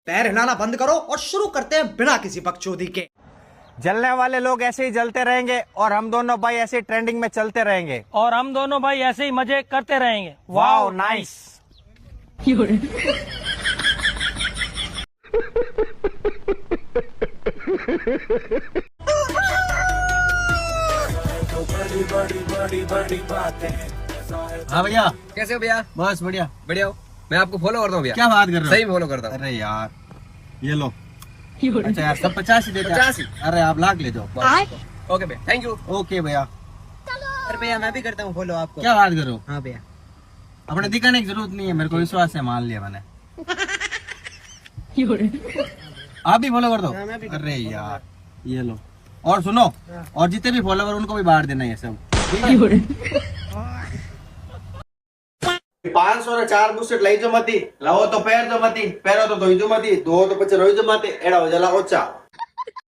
पैर हिलाना बंद करो और शुरू करते हैं बिना किसी बकचोदी के। जलने वाले लोग ऐसे ही जलते रहेंगे और हम दोनों भाई ऐसे ही ट्रेंडिंग में चलते रहेंगे और हम दोनों भाई ऐसे ही मजे करते रहेंगे। Wow nice. हाँ भैया, कैसे हो भैया? बस बढ़िया। बढ़िया हो? मैं आपको फॉलो करता हूँ भैया। क्या बात कर रहे हो? सही फॉलो करता हूँ। अरे यार ये लो। अच्छा यार, सब 50 ही देते हैं। 50 ही? अरे आप लाख ले जाओ। ओके भैया, थैंक यू। ओके भैया। अरे भैया मैं भी करता हूँ फॉलो आपको। क्या बात कर रहे हो? हाँ भैया। अपने दिखाने की जरूरत नहीं है, मेरे को विश्वास है, मान लिया मैंने। आप भी फॉलो कर दो। हाँ, मैं भी अरे यार ये लो। और सुनो, और जितने भी फॉलोवर उनको भी बांट देना ये सब। 500 ને 4 બુસ્કેટ લઈ જો મતી, લાવો તો પહેર જો મતી, પહેરો તો ધોઈ જો મતી, ધોવો તો પછી રોઈ જો મતી, એડા વજલા ઓછા।